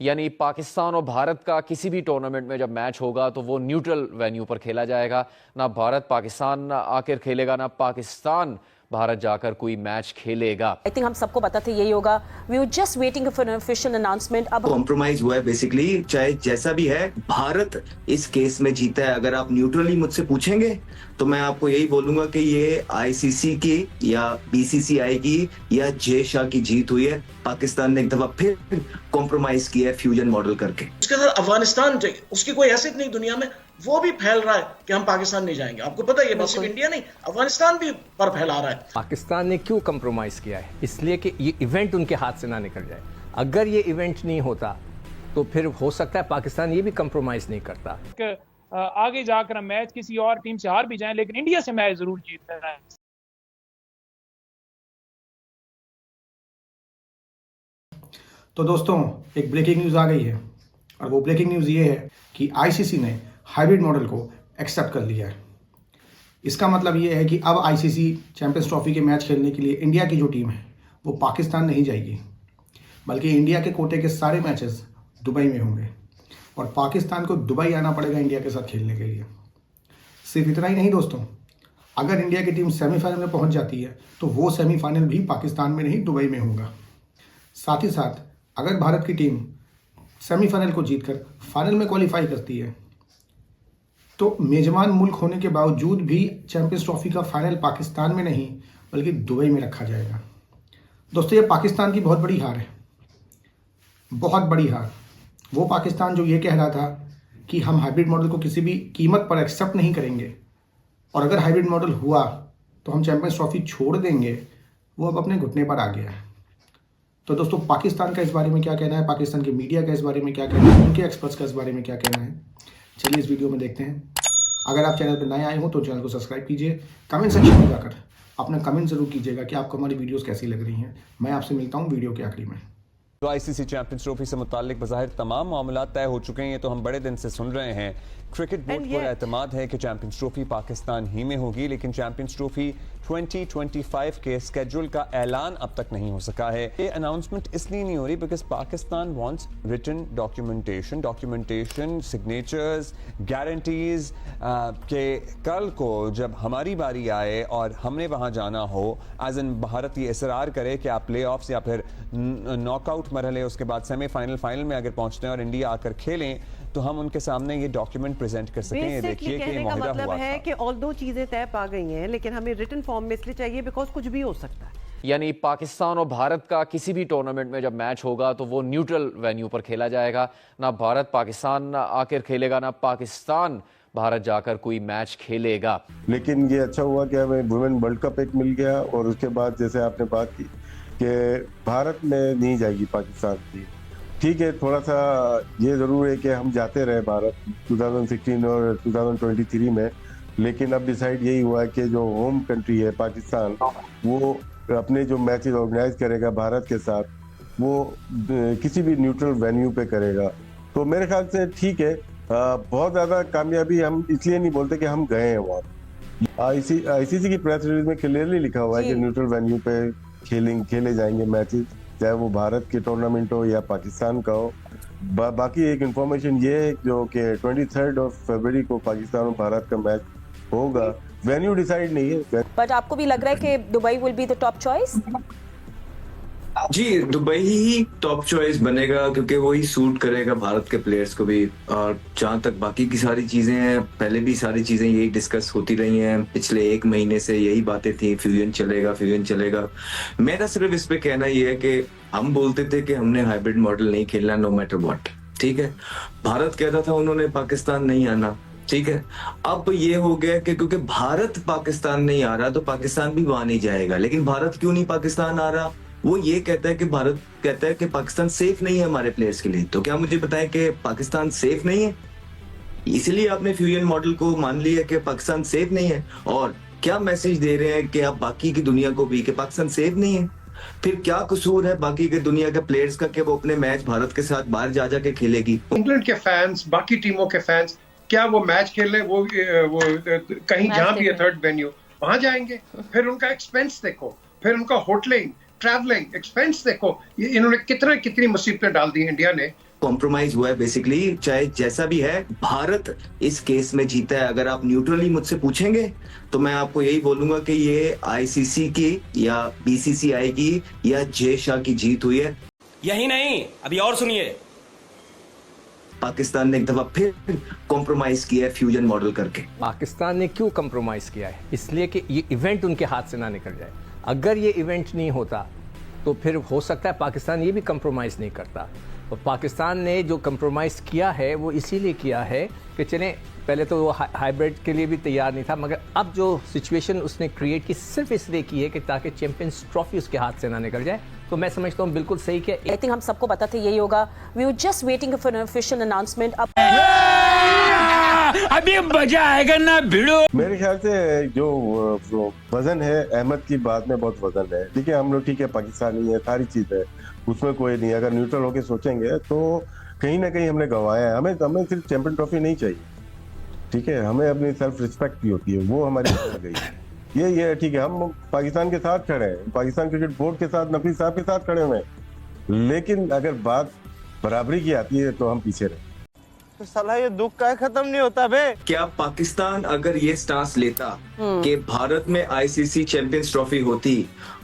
यानी पाकिस्तान और भारत का किसी भी टूर्नामेंट में जब मैच होगा तो वो न्यूट्रल वेन्यू पर खेला जाएगा। ना भारत पाकिस्तान आकर खेलेगा, ना पाकिस्तान भारत जाकर कोई मैच खेलेगा। आई थिंक हम सबको पता था यही होगा। We were just waiting for an official announcement. अब कॉम्प्रोमाइज हुआ है बेसिकली, चाहे जैसा भी है भारत इस केस में जीता है। अगर आप न्यूट्रली मुझसे पूछेंगे तो मैं आपको यही बोलूंगा कि ये आईसीसी की या बीसीसीआई की या जय शाह की जीत हुई है। पाकिस्तान ने एक दफा फिर कॉम्प्रोमाइज किया है फ्यूजन मॉडल करके। उसके अंदर अफगानिस्तान उसकी कोई हैसियत नहीं दुनिया में, वो भी फैल रहा है कि हम पाकिस्तान नहीं जाएंगे। आपको पता है ये सिर्फ इंडिया नहीं, अफगानिस्तान भी पर फैला रहा है। पाकिस्तान ने क्यों कंप्रोमाइज किया है? इसलिए कि ये इवेंट उनके हाथ से ना निकल जाए। अगर ये इवेंट नहीं होता तो फिर हो सकता है पाकिस्तान ये भी कंप्रोमाइज नहीं करता। आगे जाकर हम मैच किसी और टीम से हार भी जाएं, लेकिन इंडिया से मैच जरूर जीतना है। तो दोस्तों, एक ब्रेकिंग न्यूज़ आ गई है और वो ब्रेकिंग न्यूज़ ये है कि आईसीसी ने हाइब्रिड मॉडल को एक्सेप्ट कर लिया है। इसका मतलब ये है कि अब आईसीसी चैंपियंस ट्रॉफी के मैच खेलने के लिए इंडिया की जो टीम है वो पाकिस्तान नहीं जाएगी, बल्कि इंडिया के कोटे के सारे मैचेस दुबई में होंगे और पाकिस्तान को दुबई आना पड़ेगा इंडिया के साथ खेलने के लिए। सिर्फ इतना ही नहीं दोस्तों, अगर इंडिया की टीम सेमीफाइनल में पहुंच जाती है तो वो सेमीफाइनल भी पाकिस्तान में नहीं दुबई में होगा। साथ ही साथ अगर भारत की टीम सेमीफाइनल को जीतकर फाइनल में क्वालिफाई करती है तो मेजबान मुल्क होने के बावजूद भी चैंपियंस ट्रॉफी का फाइनल पाकिस्तान में नहीं बल्कि दुबई में रखा जाएगा। दोस्तों, ये पाकिस्तान की बहुत बड़ी हार है, बहुत बड़ी हार। वो पाकिस्तान जो ये कह रहा था कि हम हाइब्रिड मॉडल को किसी भी कीमत पर एक्सेप्ट नहीं करेंगे और अगर हाइब्रिड मॉडल हुआ तो हम चैंपियंस ट्रॉफी छोड़ देंगे, वो अब अपने घुटने पर आ गया है। तो दोस्तों, पाकिस्तान का इस बारे में क्या कहना है, पाकिस्तान के मीडिया का इस बारे में क्या कहना है, उनके एक्सपर्ट्स का इस बारे में क्या कहना है, चलिए इस वीडियो में देखते हैं। अगर आप चैनल पर नए आए हो तो चैनल को सब्सक्राइब कीजिए। कमेंट सेक्शन में जाकर अपना कमेंट जरूर कीजिएगा कि आपको हमारी वीडियोस कैसी लग रही हैं। मैं आपसे मिलता हूँ वीडियो के आखिरी में। तो आईसीसी चैंपियंस ट्रॉफी से मुताल्लिक बज़ाहिर तमाम मामला तय हो चुके हैं, ये तो हम बड़े दिन से सुन रहे हैं। क्रिकेट बोर्ड को एतमाद है कि चैंपियंस ट्रॉफी पाकिस्तान ही में होगी, लेकिन चैंपियंस ट्रॉफी 2025 के स्केड्यूल का ऐलान अब तक नहीं हो सका है। ये अनाउंसमेंट इसलिए नहीं हो रही because Pakistan wants written documentation, signatures, guarantees के कल को जब हमारी बारी आए और हमने वहां जाना हो, एज इन भारत ये इसरार करे कि आप प्ले ऑफ्स या फिर नॉकआउट मरहले, उसके बाद सेमीफाइनल, फाइनल में अगर पहुंचते हैं और इंडिया आकर खेलें तो हम उनके सामने ये डॉक्यूमेंट प्रेजेंट कर सकें। ये देखिए कि कहने का मतलब है कि ऑल दो चीजें तय पा गई हैं, लेकिन हमें रिटन फॉर्म में इसलिए चाहिए बिकॉज कुछ भी हो सकता है। यानी पाकिस्तान और भारत का किसी भी टूर्नामेंट में जब मैच होगा तो वो न्यूट्रल वेन्यू पर खेला जाएगा। ना भारत पाकिस्तान आकर खेलेगा, ना पाकिस्तान भारत जाकर कोई मैच खेलेगा। लेकिन ये अच्छा हुआ कि हमें वुमेन वर्ल्ड कप एक मिल गया और उसके बाद जैसे आपने बात की कि भारत में नहीं जाएगी पाकिस्तान की, ठीक है। थोड़ा सा ये ज़रूर है कि हम जाते रहे भारत 2016 और 2023 में, लेकिन अब डिसाइड यही हुआ है कि जो होम कंट्री है पाकिस्तान, वो अपने जो मैचेस ऑर्गेनाइज करेगा भारत के साथ, वो किसी भी न्यूट्रल वेन्यू पे करेगा। तो मेरे ख्याल से ठीक है। बहुत ज़्यादा कामयाबी हम इसलिए नहीं बोलते कि हम गए हैं वहाँ। आईसीसी की प्रेस रिलीज में क्लियरली लिखा हुआ है कि न्यूट्रल वेन्यू पे खेले जाएंगे मैचेस, चाहे वो भारत के टूर्नामेंट हो या पाकिस्तान का हो। बाकी एक इंफॉर्मेशन ये है जो कि 23 फरवरी को पाकिस्तान और भारत का मैच होगा। वेन्यू डिसाइड नहीं है, बट आपको भी लग रहा है कि Dubai will be the top choice? जी, दुबई ही टॉप चॉइस बनेगा क्योंकि वही सूट करेगा भारत के प्लेयर्स को भी। और जहां तक बाकी की सारी चीजें हैं, पहले भी सारी चीजें यही डिस्कस होती रही हैं, पिछले 1 महीने से यही बातें थी, फ्यूजन चलेगा। मेरा सिर्फ इस पे कहना ये है कि हम बोलते थे कि हमने हाइब्रिड मॉडल नहीं खेलना नो मैटर व्हाट, ठीक है। भारत कहता था उन्होंने पाकिस्तान नहीं आना, ठीक है। अब ये हो गया कि क्योंकि भारत पाकिस्तान नहीं आ रहा तो पाकिस्तान भी वहां नहीं जाएगा। लेकिन भारत क्यों नहीं पाकिस्तान आ रहा? वो ये कहता है कि भारत कहता है कि पाकिस्तान सेफ नहीं है हमारे प्लेयर्स के लिए। तो क्या मुझे बताएं कि पाकिस्तान सेफ नहीं है? इसलिए आपने फ्यूजन मॉडल को मान लिया कि पाकिस्तान सेफ नहीं है। और क्या मैसेज दे रहे हैं कि आप बाकी की दुनिया को भी कि पाकिस्तान सेफ नहीं है? फिर क्या कसूर है बाकी के दुनिया के प्लेयर्स का कि वो अपने मैच भारत के साथ बाहर जा के खेलेगी? इंग्लैंड के फैंस, बाकी टीमों के फैंस, क्या वो मैच खेलने वो कहीं जहां भी है थर्ड वेन्यू वहां जाएंगे? फिर उनका एक्सपेंस देखो, फिर उनका होटलिंग, ट्रैवलिंग एक्सपेंस देखो। ये इन्होंने कितनी मुसीबतें डाल दी इंडिया ने कॉम्प्रोमाइज हुआ है बेसिकली, चाहे जैसा भी है भारत इस केस में जीता है। अगर आप न्यूट्रली मुझसे पूछेंगे तो मैं आपको यही बोलूंगा कि ये आईसीसी की या बीसीसीआई की या जय शाह की जीत हुई है। यही नहीं, अभी और सुनिए। पाकिस्तान ने एक दफा फिर कॉम्प्रोमाइज किया है फ्यूजन मॉडल करके। पाकिस्तान ने क्यों कंप्रोमाइज किया है? इसलिए कि ये इवेंट उनके हाथ से ना निकल जाए। अगर ये इवेंट नहीं होता तो फिर हो सकता है पाकिस्तान ये भी कंप्रोमाइज नहीं करता। और पाकिस्तान ने जो कंप्रोमाइज किया है वो इसीलिए किया है कि चलें, पहले तो वो हाइब्रिड के लिए भी तैयार नहीं था, मगर अब जो सिचुएशन उसने क्रिएट की सिर्फ इसलिए की है कि ताकि चैंपियंस ट्रॉफी उसके हाथ से ना निकल जाए। तो मैं समझता हूँ बिल्कुल सही किया। आई थिंक हम सबको पता था यही होगा। We were just waiting for an official announcement. अभी मजा आएगा ना भिड़ो। मेरे ख्याल से जो वजन है, अहमद की बात में बहुत वजन है। ठीक है, हम लोग ठीक है पाकिस्तानी है, सारी चीज है, उसमें कोई नहीं। अगर न्यूट्रल होकर सोचेंगे तो कहीं ना कहीं हमने गंवाया है। हमें सिर्फ चैंपियन ट्रॉफी नहीं चाहिए, ठीक है, हमें अपनी सेल्फ रिस्पेक्ट भी होती है, वो हमारी गई है। ये ठीक है, हम पाकिस्तान के साथ खड़े हैं, पाकिस्तान क्रिकेट बोर्ड के साथ, नफी साहब के साथ खड़े हुए हैं, लेकिन अगर बात बराबरी की आती है तो हम पीछे रहे। तो साला ये दुख का खत्म नहीं होता बे। क्या पाकिस्तान अगर ये स्टांस लेता कि भारत में आईसीसी चैंपियंस ट्रॉफी होती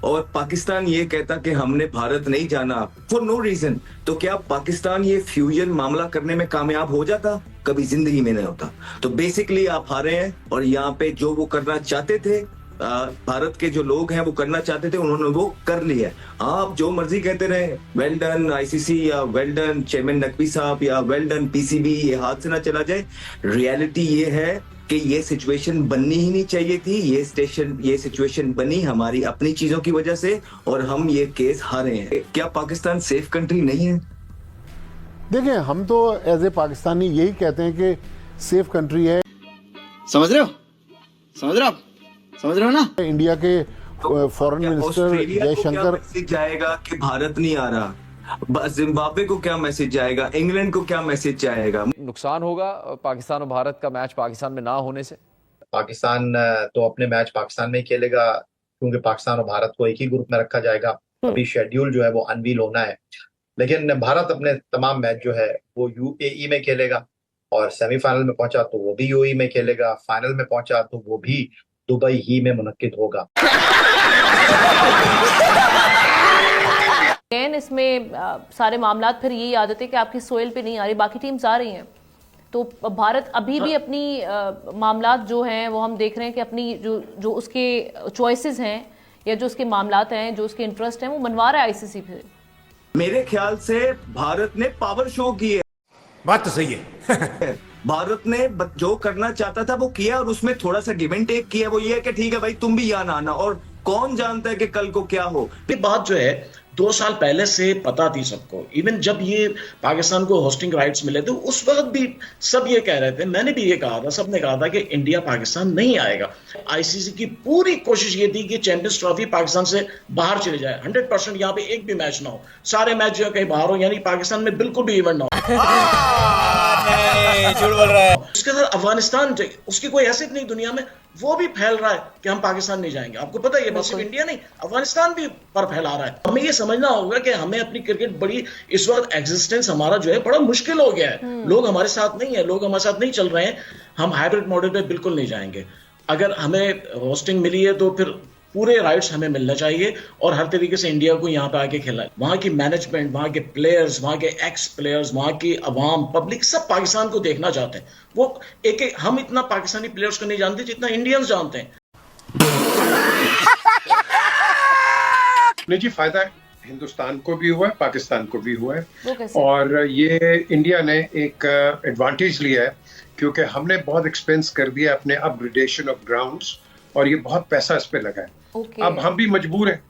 और पाकिस्तान ये कहता कि हमने भारत नहीं जाना फॉर नो रीजन, तो क्या पाकिस्तान ये फ्यूजन मामला करने में कामयाब हो जाता? कभी जिंदगी में नहीं होता। तो बेसिकली आप हारे हैं और यहाँ पे जो वो करना चाहते थे, भारत के जो लोग हैं वो करना चाहते थे, उन्होंने वो कर लिया। आप जो मर्जी कहते रहे, वेल डन आईसीसी या वेल डन चेयरमैन नकवी साहब या वेल डन पीसीबी, ये हाथ से ना चला जाए। रियलिटी ये है कि ये सिचुएशन बननी ही नहीं चाहिए थी। ये सिचुएशन बनी हमारी अपनी चीजों की वजह से और हम ये केस हारे हैं। क्या पाकिस्तान सेफ कंट्री नहीं है? देखिए, हम तो एज ए पाकिस्तानी यही कहते हैं कि सेफ कंट्री है। समझ रहे हो? समझ रहे हो? समझ रहे हो ना? इंडिया के फॉरेन मिनिस्टर जयशंकर मैसेज जाएगा कि भारत नहीं आ रहा, जिम्बाब्वे को क्या मैसेज जाएगा, इंग्लैंड को क्या मैसेज जाएगा? नुकसान होगा पाकिस्तान और भारत का मैच पाकिस्तान में ना होने से? पाकिस्तान तो अपने मैच पाकिस्तान में ही खेलेगा, क्योंकि पाकिस्तान और भारत को एक ही ग्रुप में रखा जाएगा। अभी शेड्यूल जो है वो अनवील होना है, लेकिन भारत अपने तमाम मैच जो है वो यूएई में खेलेगा और सेमीफाइनल में पहुंचा तो वो भी यूएई में खेलेगा, फाइनल में पहुंचा तो वो भी दुबई ही में मुनक्किद होगा। इसमें सारे मामलात फिर यही आदत है कि आपकी सोइल पे नहीं आ रही, बाकी टीम्स आ रही हैं, तो भारत अभी भी अपनी मामलात जो हैं वो हम देख रहे हैं कि अपनी जो उसके चॉइसेस हैं या जो उसके मामलात हैं, जो उसके इंटरेस्ट हैं, वो मनवा रहा है आईसीसी पे। मेरे ख्याल से भारत ने पावर शो की है। बात तो सही है। भारत ने जो करना चाहता था वो किया और उसमें थोड़ा सा गिव एंड टेक किया। वो ये है कि ठीक है भाई, तुम भी यहाँ ना आना, और कौन जानता है कि कल को क्या हो। ये बात जो है 2 साल पहले से पता थी सबको। इवन जब ये पाकिस्तान को होस्टिंग राइट्स मिले थे उस वक्त भी सब ये कह रहे थे, मैंने भी ये कहा था, सबने कहा था कि इंडिया पाकिस्तान नहीं आएगा। आईसीसी की पूरी कोशिश ये थी कि चैंपियंस ट्रॉफी पाकिस्तान से बाहर चले जाए, 100% यहाँ पे एक भी मैच ना हो, सारे मैच जो है कहीं बाहर हो, यानी पाकिस्तान में बिल्कुल भी इवेंट ना हो। झूठ बोल रहा है। उसके साथ अफगानिस्तान, उसकी कोई हैसियत नहीं दुनिया में, वो भी फैल रहा है कि हम पाकिस्तान नहीं जाएंगे। आपको पता है ये सिर्फ इंडिया नहीं, अफगानिस्तान भी पर फैला रहा है। हमें ये समझना होगा कि हमें अपनी क्रिकेट बड़ी, इस वक्त एग्जिस्टेंस हमारा जो है बड़ा मुश्किल हो गया है। लोग हमारे साथ नहीं है, लोग हमारे साथ नहीं चल रहे हैं। हम हाइब्रिड मॉडल पे बिल्कुल नहीं जाएंगे। अगर हमें होस्टिंग मिली है तो फिर पूरे राइट्स हमें मिलना चाहिए और हर तरीके से इंडिया को यहाँ पे आके खिलाए। वहां की मैनेजमेंट, वहां के प्लेयर्स, वहां के एक्स प्लेयर्स, वहां की अवाम, पब्लिक सब पाकिस्तान को देखना चाहते हैं। वो एक हम इतना पाकिस्तानी प्लेयर्स को नहीं जानते जितना इंडियंस जानते हैं। नहीं जी, फायदा हिंदुस्तान को भी हुआ है, पाकिस्तान को भी हुआ है, और ये इंडिया ने एक एडवांटेज लिया है क्योंकि हमने बहुत एक्सपेंस कर दिया अपने अपग्रेडेशन ऑफ ग्राउंड्स और ये बहुत पैसा इस पे लगा है। अब हम भी मजबूर हैं,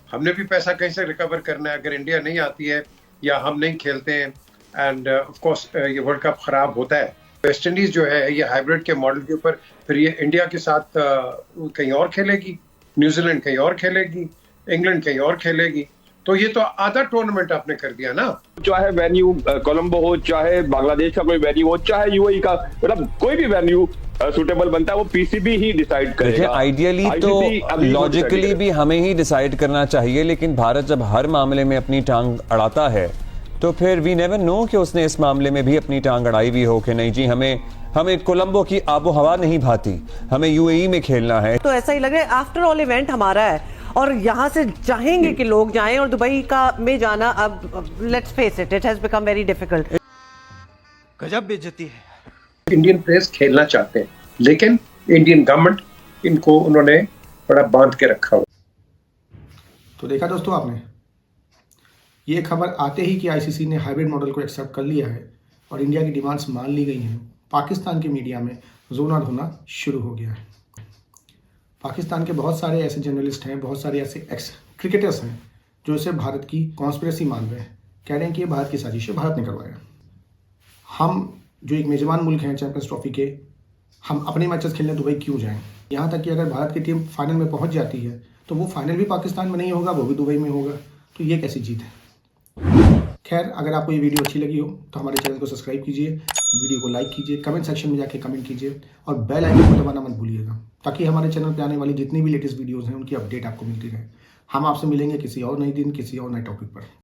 हमने भी पैसा कहीं से रिकवर करना है। अगर इंडिया नहीं आती है या हम नहीं खेलते हैं, एंड ऑफ कोर्स ये वर्ल्ड कप खराब होता है। वेस्ट इंडीज जो है ये हाइब्रिड के मॉडल के ऊपर फिर ये इंडिया के साथ कहीं और खेलेगी, न्यूजीलैंड कहीं और खेलेगी, इंग्लैंड कहीं और खेलेगी, तो ये तो आधा टूर्नामेंट आपने कर दिया ना। चाहे वेन्यू कोलंबो हो, चाहे बांग्लादेश का कोई वेन्यू हो, चाहे यूएई का, मतलब कोई भी वेन्यू सुटेबल बनता है वो पीसीबी ही डिसाइड करेगा। आइडियली तो लॉजिकली भी हमें ही डिसाइड करना चाहिए, लेकिन भारत जब हर मामले में अपनी टांग अड़ाता है तो फिर वी नेवर नो कि उसने इस मामले में भी अपनी टांग अड़ाई भी हो कि नहीं जी हमें कोलंबो की आबो हवा नहीं भाती, हमें यूएई में खेलना है। तो ऐसा ही लग रहा है आफ्टर ऑल इवेंट हमारा है और यहाँ से चाहेंगे कि लोग जाएं, और दुबई का में जाना अब let's face it has become very difficult. गजब बेइज्जती है। इंडियन प्लेयर्स खेलना चाहते हैं, लेकिन इंडियन गवर्नमेंट इनको उन्होंने बड़ा बांध के रखा हुआ। तो देखा दोस्तों आपने, ये खबर आते ही कि आईसीसी ने हाइब्रिड मॉडल को एक्सेप्ट कर लिया है और इंडिया की डिमांड्स मान ली गई हैं। पाकिस्तान के मीडिया में जोना धोना शुरू हो गया है। पाकिस्तान के बहुत सारे ऐसे जर्नलिस्ट हैं, बहुत सारे ऐसे एक्स क्रिकेटर्स हैं जो इसे भारत की कॉन्स्पिरेसी मान रहे हैं, कह रहे हैं कि ये भारत की साजिश है, भारत ने करवाया। हम जो एक मेजबान मुल्क हैं चैंपियंस ट्रॉफी के, हम अपने मैचेस खेलने दुबई क्यों जाएं? यहाँ तक कि अगर भारत की टीम फाइनल में पहुँच जाती है तो वो फाइनल भी पाकिस्तान में नहीं होगा, वो भी दुबई में होगा। तो ये कैसी जीत है? खैर, अगर आपको ये वीडियो अच्छी लगी हो तो हमारे चैनल को सब्सक्राइब कीजिए, वीडियो को लाइक कीजिए, कमेंट सेक्शन में जाके कमेंट कीजिए और बेल आइकन को दबाना मत भूलिएगा, ताकि हमारे चैनल पे आने वाली जितनी भी लेटेस्ट वीडियोस हैं उनकी अपडेट आपको मिलती रहे। हम आपसे मिलेंगे किसी और नए दिन, किसी और नए टॉपिक पर।